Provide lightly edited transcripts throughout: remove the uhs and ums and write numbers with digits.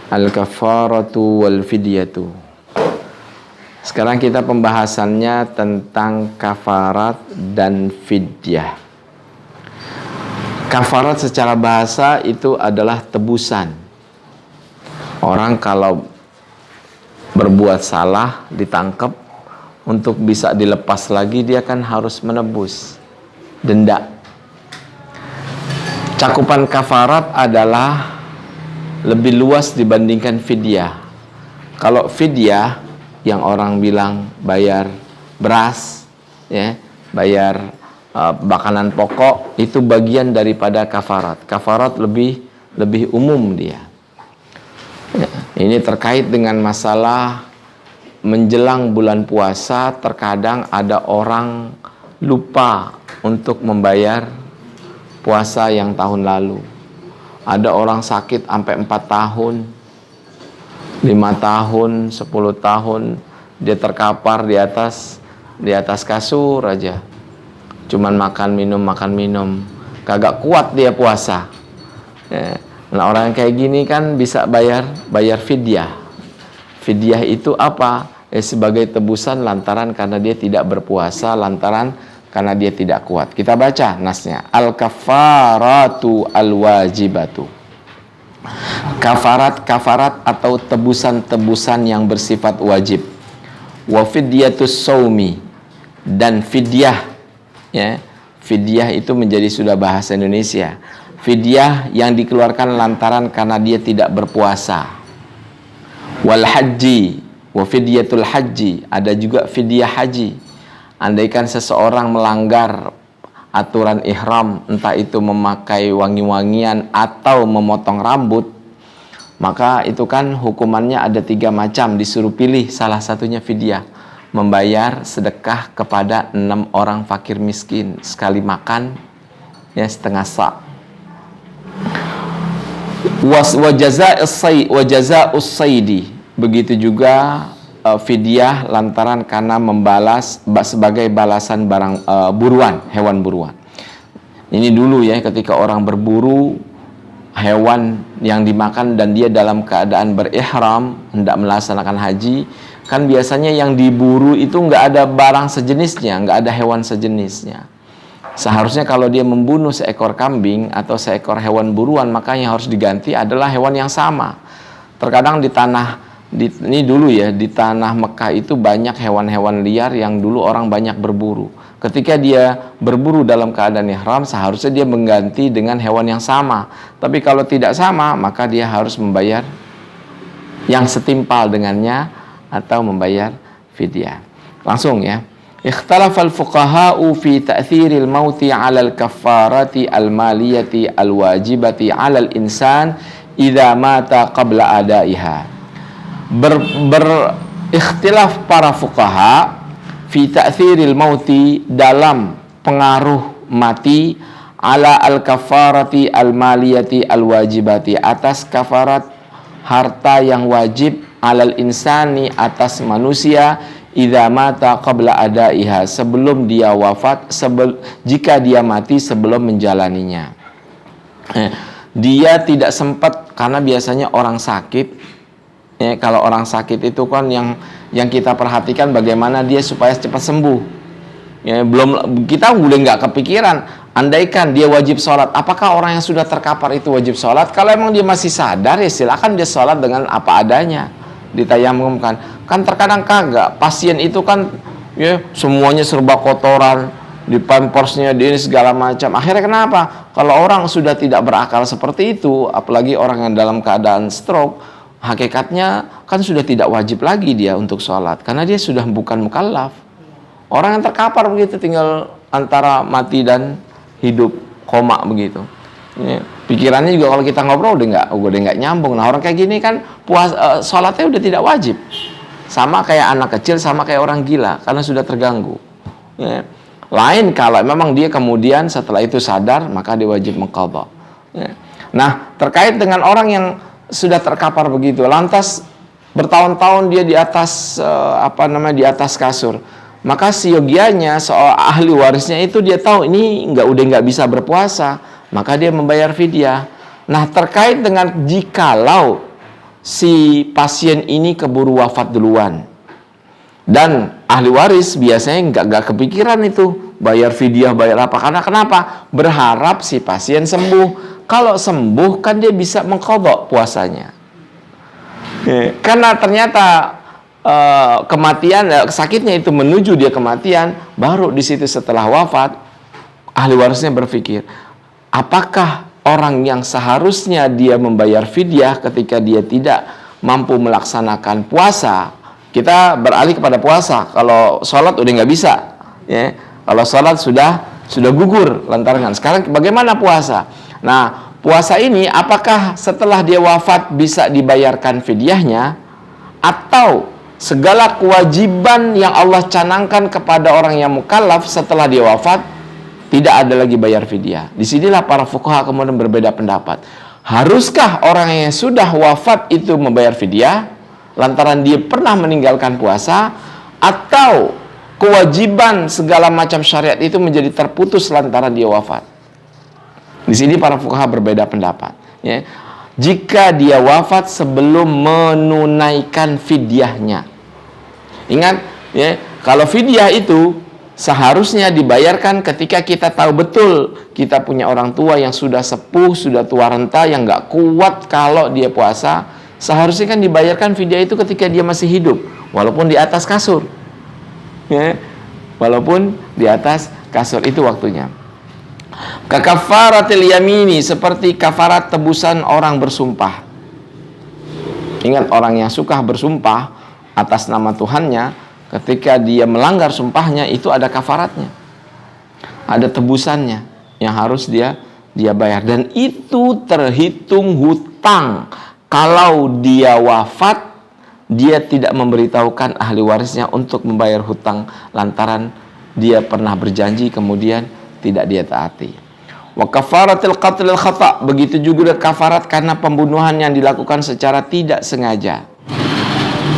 Al-kafaratu wal fidyatu. Sekarang kita pembahasannya tentang kafarat dan fidyah. Kafarat secara bahasa itu adalah tebusan. Orang kalau berbuat salah, ditangkap, untuk bisa dilepas lagi dia kan harus menebus denda. Cakupan kafarat adalah lebih luas dibandingkan fidyah. Kalau fidyah yang orang bilang bayar beras, ya, bayar makanan pokok, itu bagian daripada kafarat. Kafarat lebih umum dia. Ya, ini terkait dengan masalah menjelang bulan puasa, terkadang ada orang lupa untuk membayar puasa yang tahun lalu. Ada orang sakit sampai 4 tahun, 5 tahun, 10 tahun, dia terkapar di atas kasur aja. Cuman makan minum, kagak kuat dia puasa. Ya. Nah, orang yang kayak gini kan bisa bayar fidyah. Fidyah itu apa? Sebagai tebusan lantaran karena dia tidak berpuasa, lantaran karena dia tidak kuat. Kita baca nasnya. Al-kafaratu al-wajibatu. Kafarat atau tebusan-tebusan yang bersifat wajib. Wa fidyatus saumi, dan fidyah, ya. Fidyah itu menjadi sudah bahasa Indonesia. Fidyah yang dikeluarkan lantaran karena dia tidak berpuasa. Wal haji, wa fidyatul haji, ada juga fidyah haji. Andaikan seseorang melanggar aturan ihram, entah itu memakai wangi-wangian atau memotong rambut, maka itu kan hukumannya ada 3 macam, disuruh pilih salah satunya fidyah. Membayar sedekah kepada 6 orang fakir miskin sekali makan, ya, setengah sa'. Wa jazaa'us saidi, begitu juga fidyah lantaran karena membalas sebagai balasan barang buruan, hewan buruan. Ini dulu ya, ketika orang berburu hewan yang dimakan dan dia dalam keadaan berihram hendak melaksanakan haji, kan biasanya yang diburu itu nggak ada barang sejenisnya, nggak ada hewan sejenisnya. Seharusnya kalau dia membunuh seekor kambing atau seekor hewan buruan, maka yang harus diganti adalah hewan yang sama. Terkadang ini dulu ya, di tanah Mekah itu banyak hewan-hewan liar yang dulu orang banyak berburu. Ketika dia berburu dalam keadaan ihram, seharusnya dia mengganti dengan hewan yang sama. Tapi kalau tidak sama, maka dia harus membayar yang setimpal dengannya atau membayar fidyah. Langsung ya. Ikhtalafal fuqaha'u fi ta'thiril mauti 'alal kaffarati al-maliyati al-wajibati 'alal insan idza mata qabla adaiha. Berikhtilaf para fuqaha fi ta'thiril mauti, dalam pengaruh mati, ala al-kafarati al-maliyati al-wajibati, atas kafarat harta yang wajib, alal insani, atas manusia, idza mata qabla adaiha, sebelum dia wafat, jika dia mati sebelum menjalaninya. Dia tidak sempat, karena biasanya orang sakit, ya, kalau orang sakit itu kan yang kita perhatikan bagaimana dia supaya cepat sembuh. Ya, kita udah nggak kepikiran. Andaikan dia wajib sholat, apakah orang yang sudah terkapar itu wajib sholat? Kalau emang dia masih sadar, ya silakan dia sholat dengan apa adanya, ditayamumkan. Kan terkadang kagak. Pasien itu kan ya semuanya serba kotoran, di pampersnya, di ini segala macam. Akhirnya kenapa? Kalau orang sudah tidak berakal seperti itu, apalagi orang yang dalam keadaan stroke, hakikatnya kan sudah tidak wajib lagi dia untuk sholat, karena dia sudah bukan mukallaf. Orang yang terkapar begitu, tinggal antara mati dan hidup, koma begitu. Ya, pikirannya juga kalau kita ngobrol udah nggak nyambung. Nah, orang kayak gini kan sholatnya udah tidak wajib. Sama kayak anak kecil, sama kayak orang gila, karena sudah terganggu. Ya. Lain kalau memang dia kemudian setelah itu sadar, maka dia wajib mengqadha. Ya. Nah, terkait dengan orang yang sudah terkapar begitu, lantas bertahun-tahun dia di atas di atas kasur. Maka siogianya soal ahli warisnya itu dia tahu ini udah nggak bisa berpuasa, maka dia membayar fidyah. Nah, terkait dengan jikalau si pasien ini keburu wafat duluan dan ahli waris biasanya nggak kepikiran itu bayar fidyah, bayar apa, karena kenapa? Berharap si pasien sembuh. Kalau sembuh kan dia bisa mengqadha puasanya. Karena ternyata kematian, sakitnya itu menuju dia kematian, baru di situ setelah wafat ahli warisnya berpikir, apakah orang yang seharusnya dia membayar fidyah ketika dia tidak mampu melaksanakan puasa, kita beralih kepada puasa. Kalau sholat udah nggak bisa, ya. Kalau sholat sudah gugur lantaran. Sekarang bagaimana puasa? Nah, puasa ini apakah setelah dia wafat bisa dibayarkan fidyahnya, atau segala kewajiban yang Allah canangkan kepada orang yang mukallaf setelah dia wafat tidak ada lagi bayar fidyah? Disinilah para fuqaha kemudian berbeda pendapat. Haruskah orang yang sudah wafat itu membayar fidyah lantaran dia pernah meninggalkan puasa, atau kewajiban segala macam syariat itu menjadi terputus lantaran dia wafat? Di sini para fuqaha berbeda pendapat, ya. Jika dia wafat sebelum menunaikan fidyahnya. Ingat, ya, kalau fidyah itu seharusnya dibayarkan ketika kita tahu betul kita punya orang tua yang sudah sepuh, sudah tua renta, yang nggak kuat kalau dia puasa. Seharusnya kan dibayarkan fidyah itu ketika dia masih hidup, walaupun di atas kasur, ya, walaupun di atas kasur, itu waktunya. Kafaratil yamini, seperti kafarat tebusan orang bersumpah. Ingat, orang yang suka bersumpah atas nama Tuhannya, ketika dia melanggar sumpahnya itu ada kafaratnya, ada tebusannya yang harus dia bayar, dan itu terhitung hutang. Kalau dia wafat, dia tidak memberitahukan ahli warisnya untuk membayar hutang lantaran dia pernah berjanji kemudian tidak dia taati. Wa kafaratil qatlil khata', begitu juga kafarat karena pembunuhan yang dilakukan secara tidak sengaja.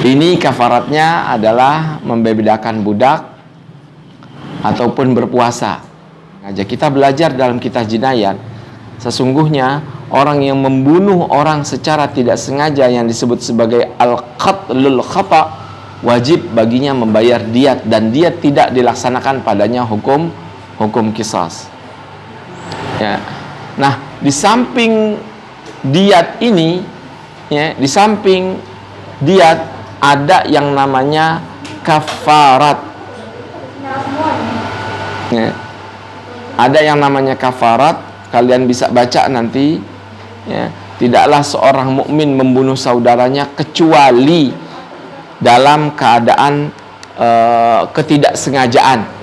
Ini kafaratnya adalah membedakan budak ataupun berpuasa. Kita belajar dalam kitab jinayat, sesungguhnya orang yang membunuh orang secara tidak sengaja yang disebut sebagai al-qatlul khata' wajib baginya membayar diat, dan diat tidak dilaksanakan padanya hukum qisas. Ya. Nah, di samping diat ini, ya, di samping diat ada yang namanya kafarat. Ya. Ada yang namanya kafarat, kalian bisa baca nanti, ya. Tidaklah seorang mukmin membunuh saudaranya kecuali dalam keadaan ketidaksengajaan.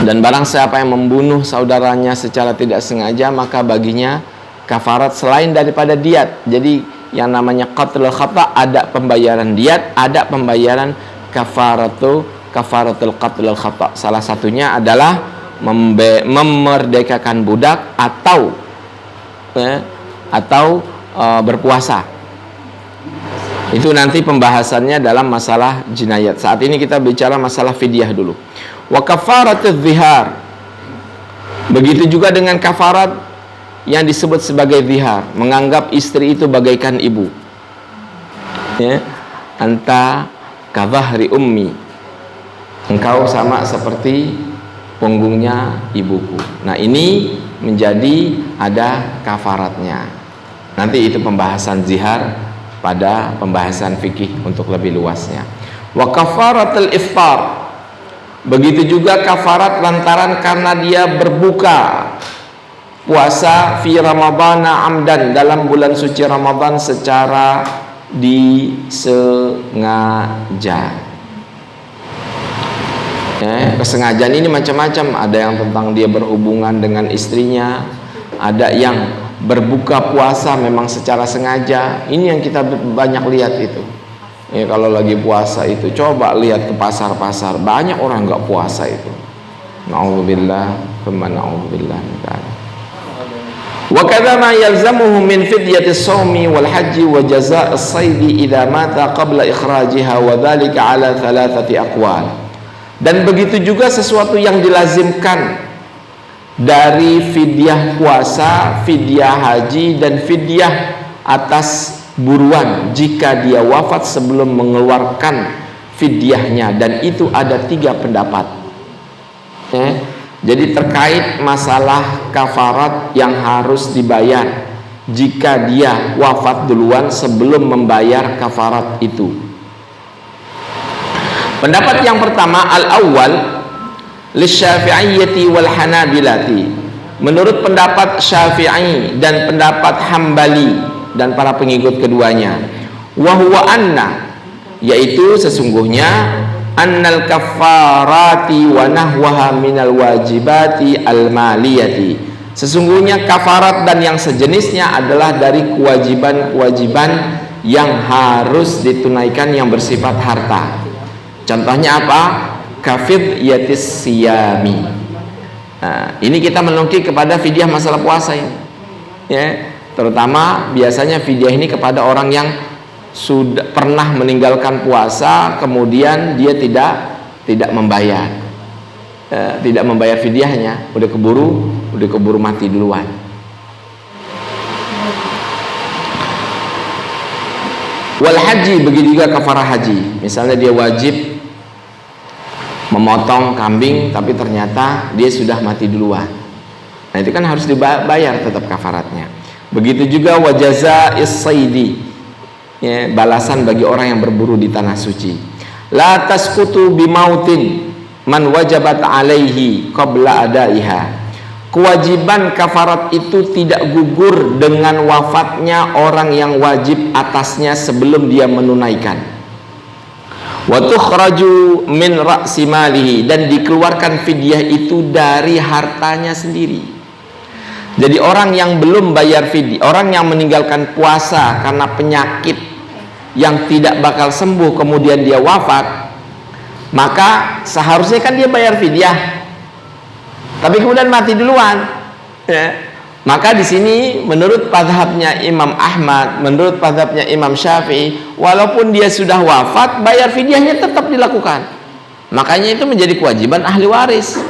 Dan barang siapa yang membunuh saudaranya secara tidak sengaja, maka baginya kafarat selain daripada diat. Jadi yang namanya qatlul khata' ada pembayaran diat, ada pembayaran kafaratul qatlul khata'. Salah satunya adalah memerdekakan budak atau berpuasa. Itu nanti pembahasannya dalam masalah jinayat. Saat ini kita bicara masalah fidyah dulu. Wa kafaratuz zihar, begitu juga dengan kafarat yang disebut sebagai zihar, menganggap istri itu bagaikan ibu, ya. Anta kadzahri ummi, engkau sama seperti punggungnya ibuku. Nah, ini menjadi ada kafaratnya. Nanti itu pembahasan zihar pada pembahasan fikih untuk lebih luasnya. Wa kafaratul iftar, begitu juga kafarat lantaran karena dia berbuka puasa fi ramadhana amdan, dalam bulan suci Ramadan secara disengaja. Ya, kesengajaan ini macam-macam. Ada yang tentang dia berhubungan dengan istrinya, ada yang berbuka puasa memang secara sengaja. Ini yang kita banyak lihat itu. Ya, kalau lagi puasa itu coba lihat ke pasar-pasar, banyak orang nggak puasa itu. Na'udzubillah, na'udzubillah. Wa kadza ma yalzamuhu min fidyati shaumi wal haji wa jazaa' as-sayd idza mata qabla ikhrajiha wa dzalika ala thalathati aqwal. Dan begitu juga sesuatu yang dilazimkan dari fidyah puasa, fidyah haji, dan fidyah atas buruan jika dia wafat sebelum mengeluarkan fidyahnya, dan itu ada 3 pendapat. Jadi terkait masalah kafarat yang harus dibayar jika dia wafat duluan sebelum membayar kafarat itu. Pendapat yang pertama, al-awwal lisyafi'iyyati wal hanabilati. Menurut pendapat Syafi'i dan pendapat Hambali dan para pengikut keduanya, wa huwa anna, yaitu sesungguhnya annal kafarati wa nahwaha minal wajibati al maliyati, sesungguhnya kafarat dan yang sejenisnya adalah dari kewajiban-kewajiban yang harus ditunaikan yang bersifat harta. Contohnya apa? Kafid yatis siyami. Nah, ini kita menungki kepada fidyah masalah puasa ini, ya, terutama biasanya fidyah ini kepada orang yang sudah pernah meninggalkan puasa, kemudian dia tidak membayar, tidak membayar fidyahnya, udah keburu mati duluan. Wal haji, begitu juga kafarah haji. Misalnya dia wajib memotong kambing tapi ternyata dia sudah mati duluan, nah itu kan harus dibayar tetap kafaratnya. Begitu juga wajaza is-saidi, ya, balasan bagi orang yang berburu di tanah suci. La tasqutu bimautin man wajabat alaihi qabla adaiha. Kewajiban kafarat itu tidak gugur dengan wafatnya orang yang wajib atasnya sebelum dia menunaikan. Wa tukhraju min ra'si malihi, dan dikeluarkan fidyah itu dari hartanya sendiri. Jadi orang yang belum bayar fidyah, orang yang meninggalkan puasa karena penyakit yang tidak bakal sembuh kemudian dia wafat, maka seharusnya kan dia bayar fidyah, tapi kemudian mati duluan, ya. Maka di sini menurut mazhabnya Imam Ahmad, menurut mazhabnya Imam Syafi'i, walaupun dia sudah wafat, bayar fidyahnya tetap dilakukan. Makanya itu menjadi kewajiban ahli waris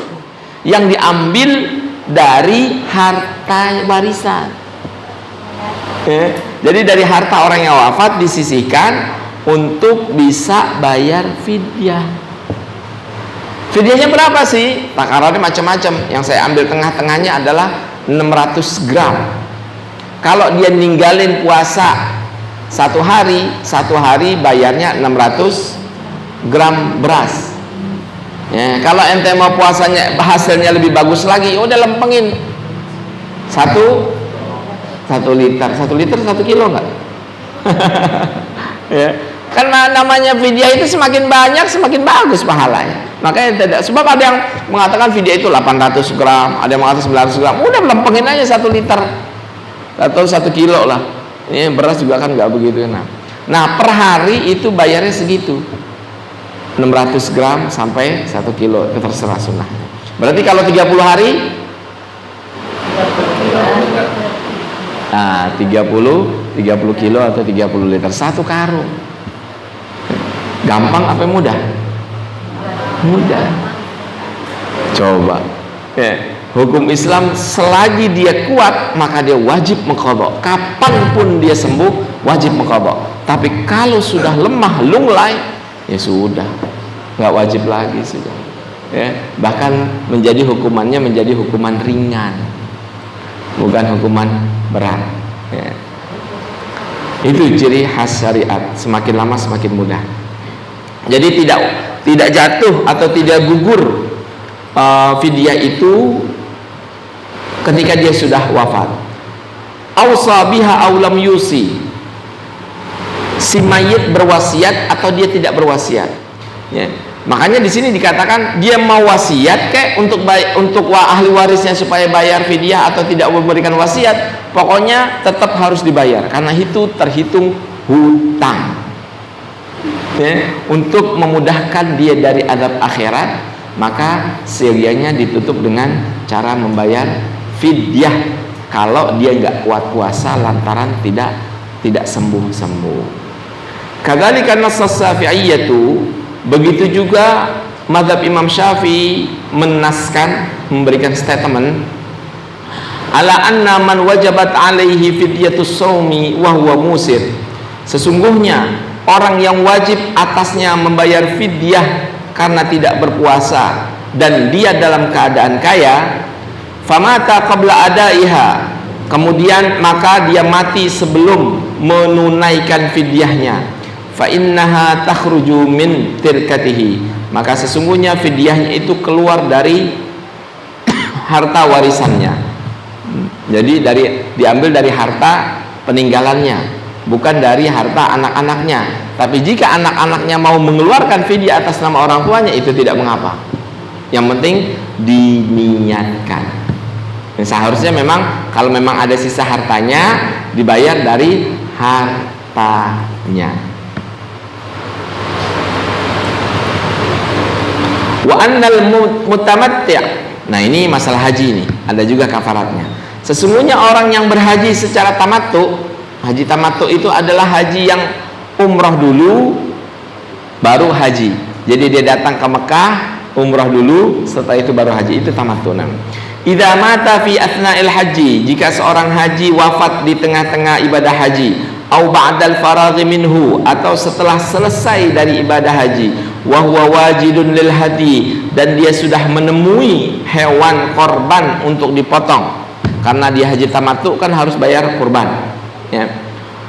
yang diambil dari harta warisan. Jadi dari harta orang yang wafat disisihkan untuk bisa bayar fidyah. Fidyahnya berapa sih? Takarannya macam-macam. Yang saya ambil tengah-tengahnya adalah 600 gram. Kalau dia ninggalin puasa satu hari bayarnya 600 gram beras, ya. Kalau ente mau puasanya hasilnya lebih bagus lagi, udah lempengin 1 liter 1 kilo enggak? Ya. Karena namanya fidyah itu semakin banyak semakin bagus pahalanya. Makanya tidak, sebab ada yang mengatakan fidyah itu 800 gram, ada yang mengatakan 900 gram. Udah lempengin aja 1 liter atau 1 kilo lah. Ini beras juga kan nggak begitu enak. Nah per hari itu bayarnya segitu, 600 gram sampai 1 kilo, itu terserah sunnah. Berarti kalau 30 hari, nah 30 kilo atau 30 liter, 1 karung. Gampang apa mudah? Mudah. Coba, ya. Hukum Islam selagi dia kuat maka dia wajib mengqadha. Kapanpun dia sembuh wajib mengqadha. Tapi kalau sudah lemah lunglai, ya sudah, nggak wajib lagi sudah. Ya. Bahkan menjadi hukumannya menjadi hukuman ringan, bukan hukuman berat. Ya. Itu ciri khas syariat. Semakin lama semakin mudah. Jadi tidak jatuh atau tidak gugur fidyah itu ketika dia sudah wafat. Ausa biha aw lam yusi. Si mayit berwasiat atau dia tidak berwasiat. Ya. Makanya di sini dikatakan dia mau wasiat kek untuk ahli warisnya supaya bayar fidyah atau tidak memberikan wasiat, pokoknya tetap harus dibayar karena itu terhitung hutang. Ya, untuk memudahkan dia dari azab akhirat, maka sedianya ditutup dengan cara membayar fidyah kalau dia nggak kuat puasa lantaran tidak sembuh. Kadzalika nassas Syafi'iyatu, begitu juga mazhab Imam Syafi'i memberikan statement ala anna man wajabat alaihi fidyatus shaumi wa huwa musir. Sesungguhnya orang yang wajib atasnya membayar fidyah karena tidak berpuasa dan dia dalam keadaan kaya, famata qabla adaiha, kemudian maka dia mati sebelum menunaikan fidyahnya, fa innaha takhruju min tirkatihi, maka sesungguhnya fidyahnya itu keluar dari harta warisannya. Jadi diambil dari harta peninggalannya, bukan dari harta anak-anaknya. Tapi jika anak-anaknya mau mengeluarkan fidyah atas nama orang tuanya, itu tidak mengapa. Yang penting diniatkan. Dan seharusnya memang kalau memang ada sisa hartanya, dibayar dari hartanya. Wa annal mutamatti'. Nah, ini masalah haji ini, ada juga kafaratnya. Sesungguhnya orang yang berhaji secara tamattu, haji tamattu itu adalah haji yang umrah dulu baru haji. Jadi dia datang ke Mekah, umrah dulu, setelah itu baru haji. Itu tamattu namanya. Idza mata fi athna'il haji, jika seorang haji wafat di tengah-tengah ibadah haji, au ba'dal faraghi minhu, atau setelah selesai dari ibadah haji, wa huwa wajidun lil hadi, dan dia sudah menemui hewan korban untuk dipotong, karena dia haji tamattu kan harus bayar kurban, ya.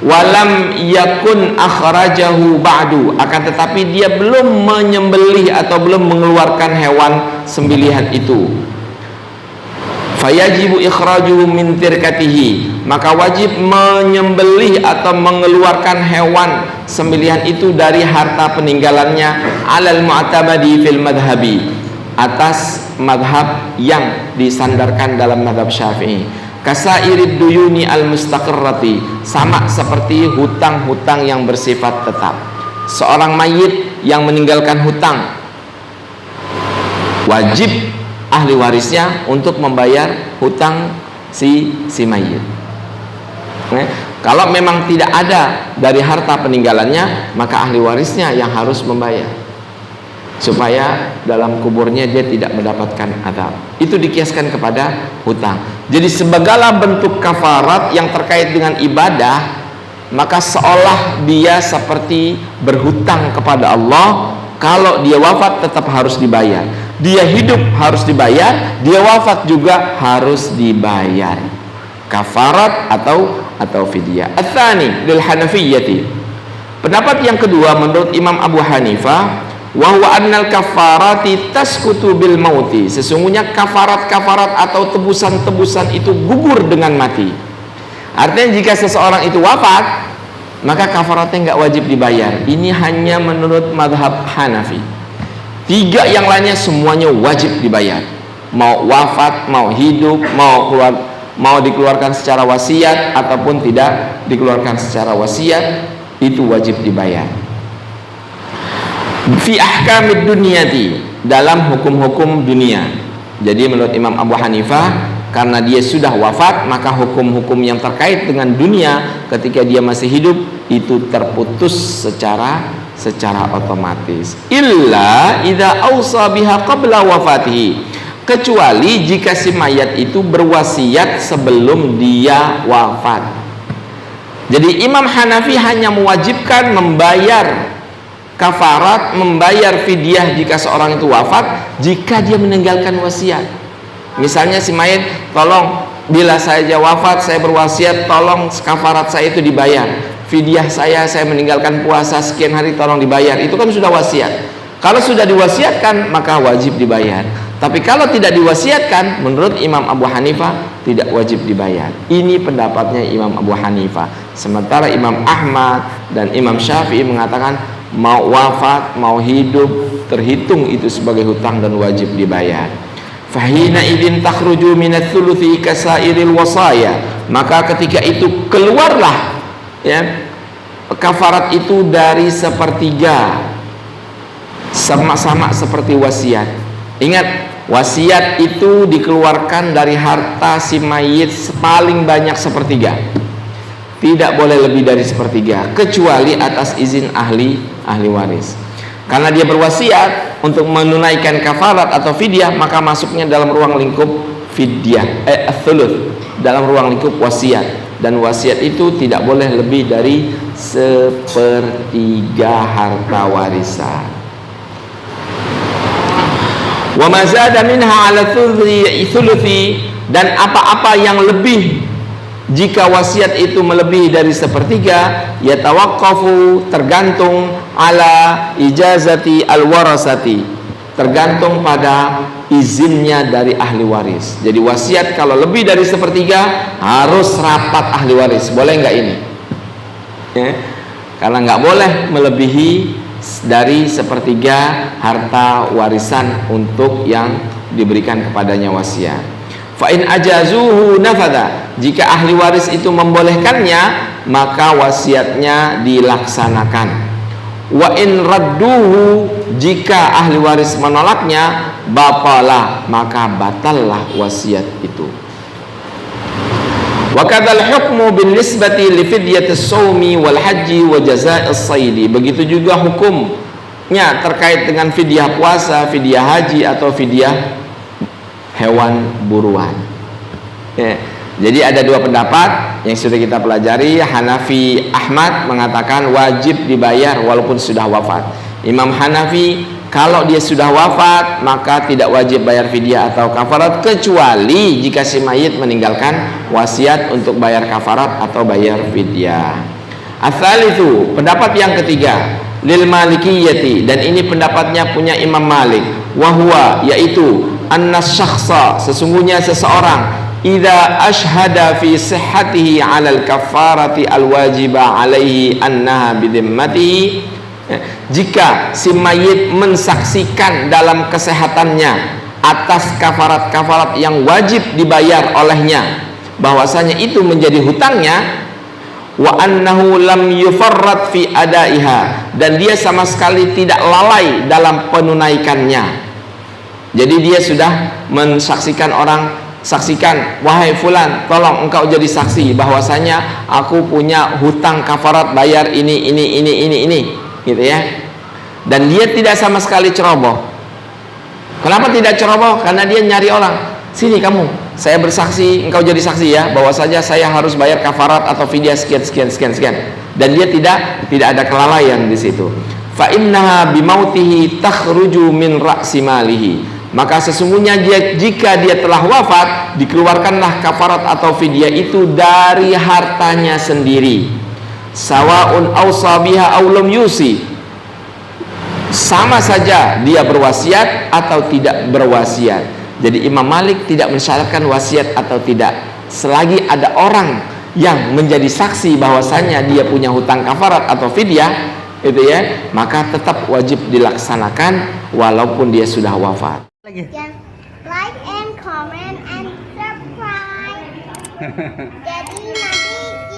Walam yakun akhrajahu ba'du, akan tetapi dia belum menyembelih atau belum mengeluarkan hewan sembelihan itu, fayajibu ikhrajuhu min tirkatihi, maka wajib menyembelih atau mengeluarkan hewan sembelihan itu dari harta peninggalannya, alal mu'tamadi fil madhabi, atas madhab yang disandarkan dalam madhab Syafi'i. Kasairid duyuni al mustaqirrati, sama seperti hutang-hutang yang bersifat tetap. Seorang mayit yang meninggalkan hutang, wajib ahli warisnya untuk membayar hutang si mayit. Kalau memang tidak ada dari harta peninggalannya, maka ahli warisnya yang harus membayar, supaya dalam kuburnya dia tidak mendapatkan azab. Itu dikiaskan kepada hutang. Jadi segala bentuk kafarat yang terkait dengan ibadah, maka seolah dia seperti berhutang kepada Allah. Kalau dia wafat tetap harus dibayar, dia hidup harus dibayar, dia wafat juga harus dibayar kafarat atau fidyah. Ats-tsani lil Hanafiyyati, pendapat yang kedua menurut Imam Abu Hanifah, wa huwa annal kafarati tasqutu bil mauti, sesungguhnya kafarat-kafarat atau tebusan-tebusan itu gugur dengan mati. Artinya jika seseorang itu wafat, maka kafaratnya nggak wajib dibayar. Ini hanya menurut madhab Hanafi. Tiga yang lainnya semuanya wajib dibayar. Mau wafat, mau hidup, mau dikeluarkan secara wasiat ataupun tidak dikeluarkan secara wasiat, itu wajib dibayar. Fi ahkamid dunyati, dalam hukum-hukum dunia. Jadi menurut Imam Abu Hanifah, karena dia sudah wafat, maka hukum-hukum yang terkait dengan dunia ketika dia masih hidup itu terputus secara otomatis. Illa idza ausa biha qabla wafatihi, kecuali jika si mayat itu berwasiat sebelum dia wafat. Jadi Imam Hanafi hanya mewajibkan membayar kafarat, membayar fidyah jika seorang itu wafat jika dia meninggalkan wasiat. Misalnya si mayit, tolong bila saya wafat saya berwasiat, tolong kafarat saya itu dibayar, fidyah saya meninggalkan puasa sekian hari tolong dibayar. Itu kan sudah wasiat. Kalau sudah diwasiatkan maka wajib dibayar. Tapi kalau tidak diwasiatkan, menurut Imam Abu Hanifah tidak wajib dibayar. Ini pendapatnya Imam Abu Hanifah. Sementara Imam Ahmad dan Imam Syafi'i mengatakan mau wafat, mau hidup, terhitung itu sebagai hutang dan wajib dibayar. Fahina idin takhruju minat thuluthi kasairil wasaya, maka ketika itu keluarlah ya kafarat itu dari sepertiga, sama-sama seperti wasiat. Ingat, wasiat itu dikeluarkan dari harta si mayit paling banyak sepertiga. Tidak boleh lebih dari sepertiga, kecuali atas izin ahli waris. Karena dia berwasiat untuk menunaikan kafarat atau fidyah, maka masuknya dalam ruang lingkup fidyah, thuluth, dalam ruang lingkup wasiat. Dan wasiat itu tidak boleh lebih dari sepertiga harta warisan. Wa ma zada minha ala thuluthi, dan apa-apa yang lebih, jika wasiat itu melebihi dari sepertiga, yatawaqqafu, tergantung ala ijazati alwarasati, tergantung pada izinnya dari ahli waris. Jadi wasiat kalau lebih dari sepertiga harus rapat ahli waris. Boleh nggak ini? Ya. Karena nggak boleh melebihi dari sepertiga harta warisan untuk yang diberikan kepadanya wasiat. Fa in ajazuhu nafadha, jika ahli waris itu membolehkannya, maka wasiatnya dilaksanakan. Wa in radduhu, jika ahli waris menolaknya, batalah, maka batallah wasiat itu. Wa kadzal hukmu bin nisbati li fidyatis shaumi wal haji wa jazaa'is saidi. Begitu juga hukumnya terkait dengan fidyah puasa, fidyah haji, atau fidyah hewan buruan. Ya. Jadi ada dua pendapat yang sudah kita pelajari. Hanafi Ahmad mengatakan wajib dibayar walaupun sudah wafat. Imam Hanafi, kalau dia sudah wafat maka tidak wajib bayar fidyah atau kafarat, kecuali jika si mayit meninggalkan wasiat untuk bayar kafarat atau bayar fidyah. Ats-tsalitsu, pendapat yang ketiga, lil malikiyati, dan ini pendapatnya punya Imam Malik, wahwa, yaitu annas syakhsa, sesungguhnya seseorang, idza ashhada fi sihhatihi 'alal kafarati alwajiba 'alaihi annaha bidhimmatihi, jika si mayit mensaksikan dalam kesehatannya atas kafarat-kafarat yang wajib dibayar olehnya, bahwasanya itu menjadi hutangnya, wa annahu lam yufarrat fi adaiha, dan dia sama sekali tidak lalai dalam penunaikannya. Jadi dia sudah mensaksikan orang, saksikan, wahai fulan, tolong engkau jadi saksi bahwasanya aku punya hutang kafarat, bayar ini, gitu ya. Dan dia tidak sama sekali ceroboh. Kenapa tidak ceroboh? Karena dia nyari orang, sini kamu, saya bersaksi, engkau jadi saksi ya, bahwasanya saya harus bayar kafarat atau fidyah sekian. Dan dia tidak ada kelalaian di situ. Fa innaha bimautihi takhruju min ra'si malihi, maka sesungguhnya jika dia telah wafat, dikeluarkanlah kafarat atau fidyah itu dari hartanya sendiri. Sawaun awsa biha aw lam yusi, sama saja dia berwasiat atau tidak berwasiat. Jadi Imam Malik tidak mensyaratkan wasiat atau tidak, selagi ada orang yang menjadi saksi bahwasanya dia punya hutang kafarat atau fidyah, itu ya, maka tetap wajib dilaksanakan walaupun dia sudah wafat. Jangan like and comment and subscribe. Jadi nanti